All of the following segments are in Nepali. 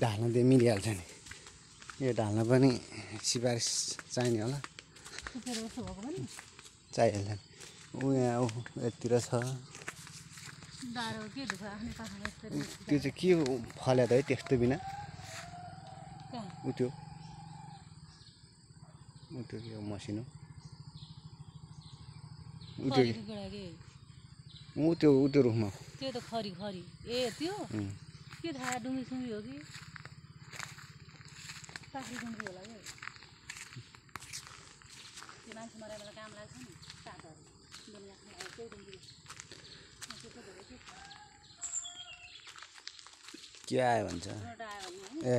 ढाल्न त मिलिहाल्छ नि यो ढाल्न पनि सिफारिस चाहिने होला चाहिहाल्छ नि ऊ यहाँ यतिर छ त्यो चाहिँ के फल्या त है त्यस्तो बिना ऊ त्यो के मसिनो ऊ त्यो रुखमा त्यो त खरी ए त्यो के थाहा डुङ्गी सुङ्गी हो कि पाखरी डुङ्गी होला के त्यो मान्छे मरेर काम लाग्छ नि सातहरू त्यही डुङ्गी के आयो भन्छ ए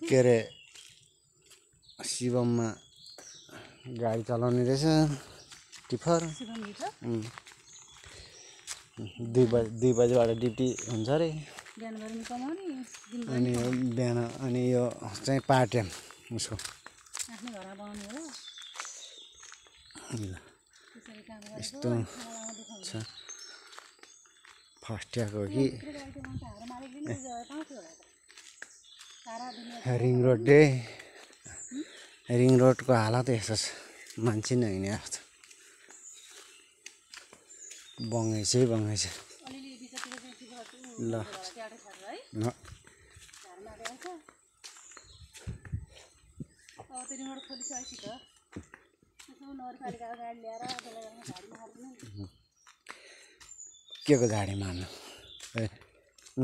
के अरे शिवममा गाडी चलाउने रहेछ टिफर 2 बजेबाट ड्युटी हुन्छ अरे अनि बिहान अनि यो चाहिँ पार्ट टाइम उसको यस्तो छ फर्स्ट इयरको कि रिङ रोडको हालत यस्तो छ मान्छे नहिँड्ने जस्तो बङ्गै छ ल के को झाडी मार्नु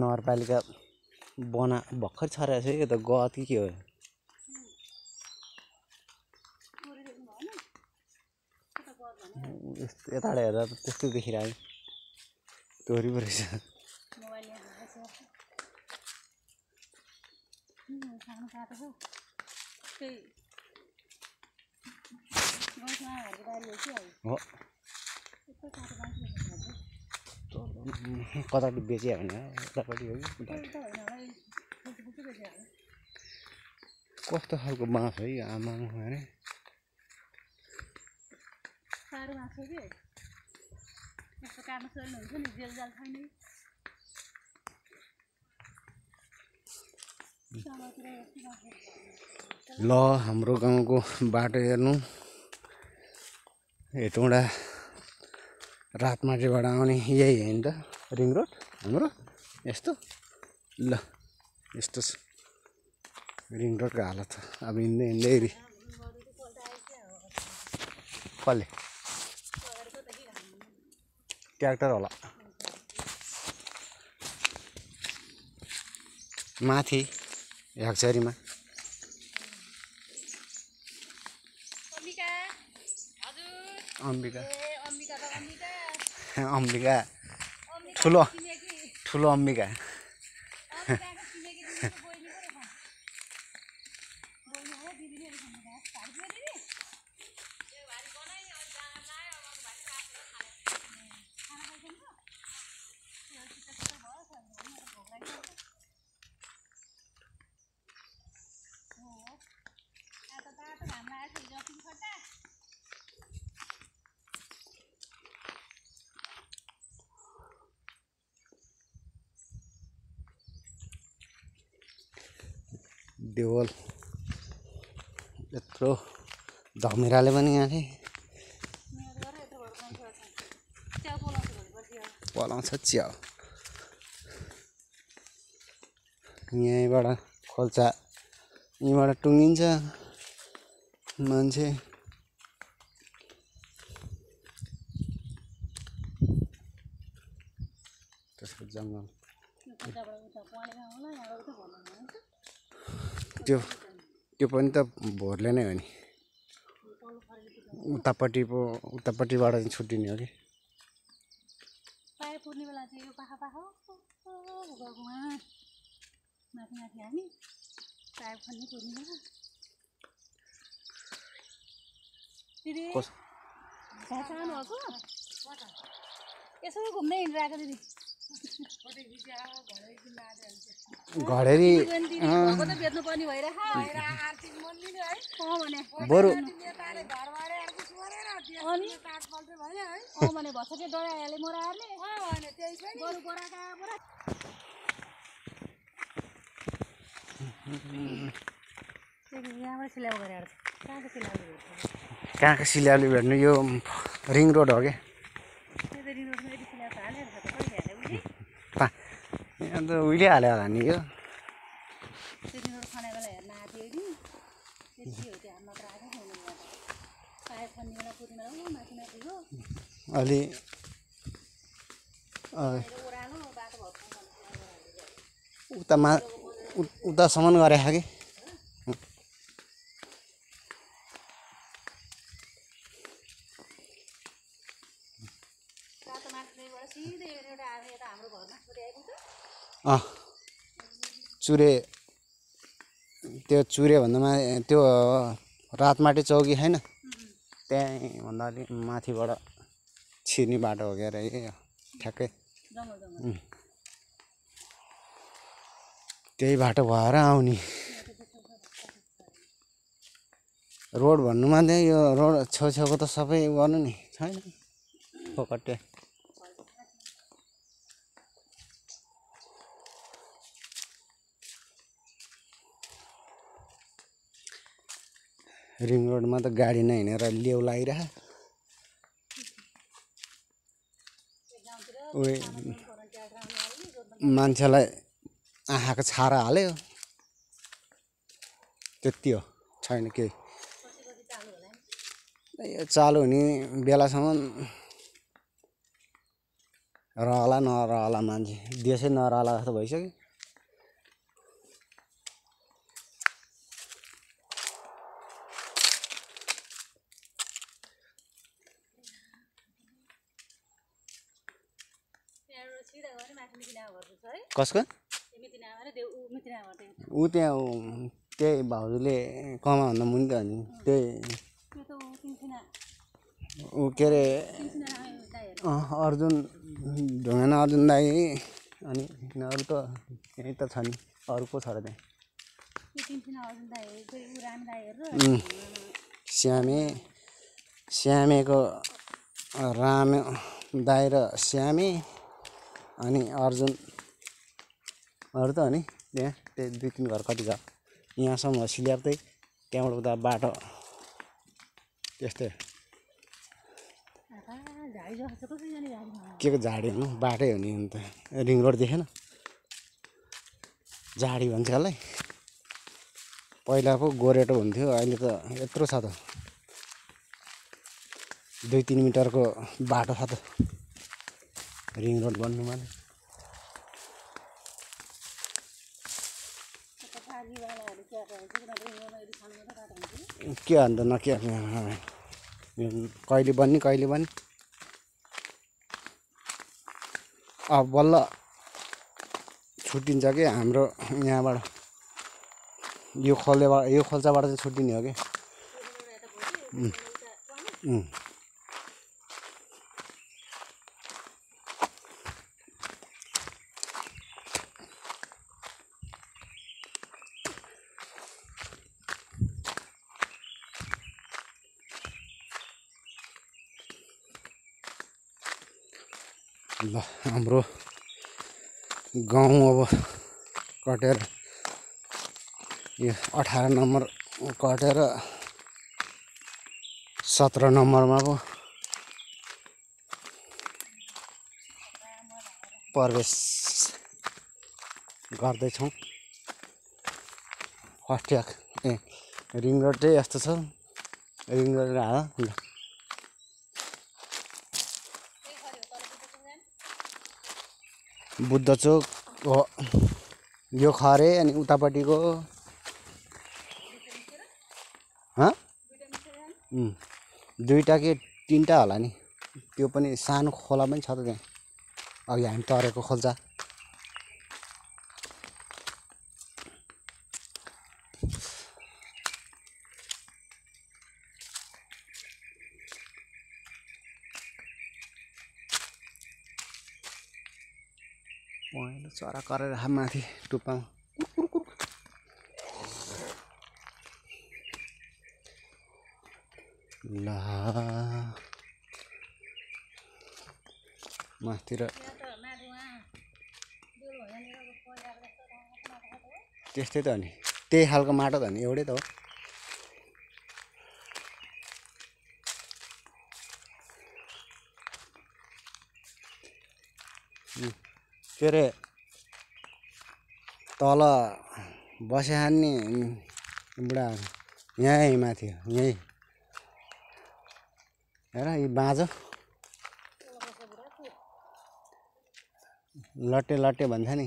नगरपालिका भर्खर छरेको छ यो त गत कि के हो यताबाट हेर्दा त त्यस्तो देखिरहेको तोरी पो रहेछ हो कतापट्टि बेच्यो भने यतापट्टि हो कि कस्तो खालको बाँस है आमा अरे ल हाम्रो गाउँको बाटो हेर्नु हेटौँडा रातमाटीबाट आउने यही हो नि त रिङ रोड हाम्रो यस्तो ल यस्तो छ रिङ रोडको हालत अब हिँड्दै कसले ट्र्याक्टर होला माथि हेक्चरीमा अम्बिका ठुलो अम्बिका देवल यत्रो धमिराले पनि यहाँ पलाउँछ च्याउ यहीँबाट खोल्चा यहीँबाट टुङ्गिन्छ मान्छे त्यसको जङ्गल त्यो पनि त भोरले नै हो नि उतापट्टिबाट चाहिँ छुट्टिने हो कि पुर्ने बेला चाहिँ यो पाखा गाउँमा माथि हामी पाइप खन्ने पुर्ने बेला दिदी सानो भएको यसो घुम्दै हिँडिरहेको दिदी घडेरी भएको त बेच्नु पर्ने भइरहेछ बरु भने भसके डराइहाले मराहाल्ने बरु बोराका बोरा यहाँबाट सिलाउ गरेर कहाँको सिलाउ कहाँको सिलाउली भेट्नु यो रिङ रोड हो क्या यहाँ त उहिले हाल्यो होला नि यो अलि उतासम्म गरेछ कि चुरे त्यो चुरे भन्दामा त्यो रातमाटे चौकी छैन त्यहीँ भन्दा अलि माथिबाट छिर्ने बाटो हो क्या ठ्याक्कै त्यही बाटो भएर आउने रोड भन्नुमा चाहिँ यो रोड छेउछेउको त सबै गर्नु नि छैन फोकटे रिङ रोडमा त गाडी नहिँडेर लेउ लागिरह उयो मान्छेलाई आँखाको छारा हाल्यो त्यति हो छैन केही यो चालु हुने बेलासम्म रहला नरहला मान्छे देशै नरहला जस्तो भइसक्यो कसको ऊ त्यहाँ त्यही भाउजूले कमाभन्दा मुनि त नि त्यही ऊ के अरे अर्जुन ढुङ्गाना अर्जुन दाई अनि यिनीहरू त यहीँ त छ नि अरू को छ र त्यहाँ श्यामेको राम दाई र श्यामे अनि अर्जुन अरू त हो नि त्यहाँ त्यही 2-3 घर कति घर यहाँसम्म सिल्याप्दै त्यहाँबाट उता बाटो त्यस्तै के को झाडी हुनु बाटै हो नि अन्त रिङ रोड देखेन झाडी भन्छ यसलाई पहिला पो गोरेटो हुन्थ्यो अहिले त यत्रो छ त 2-3 मिटरको बाटो छ त रिङ रोड बन्नुमा के अन्त नके कहिले बन्ने अब बल्ल छुट्टिन्छ कि हाम्रो यहाँबाट यो खोल्चाबाट चाहिँ छुट्टिने हो कि ल हाम्रो गाउँ अब कटेर यो 18 नम्बर कटेर 17 नम्बरमा पो प्रवेश गर्दैछौँ फस्ट्याक रिङ रोड चाहिँ यस्तो छ रिङ रोड हाल बुद्ध चोक हो यो खरे अनि उतापट्टिको दुईटा कि तीनटा होला नि त्यो पनि सानो खोला पनि छ त त्यहाँ अघि हामी तरेको खोल्चा चरा गरेर माथि टुप्पामा ल माथितिर त्यस्तै त हो नि त्यही खालको माटो त हो नि एउटै त हो के अरे तल बस्या नि बुढा यहीँ माथि यहीँ हेर यी बाँझो लट्टे लट्टे भन्छ नि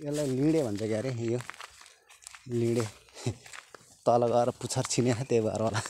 यसलाई लिँडे भन्छ क्या अरे यो लिँडे तल गएर पुच्छर छिने त्यही भएर होला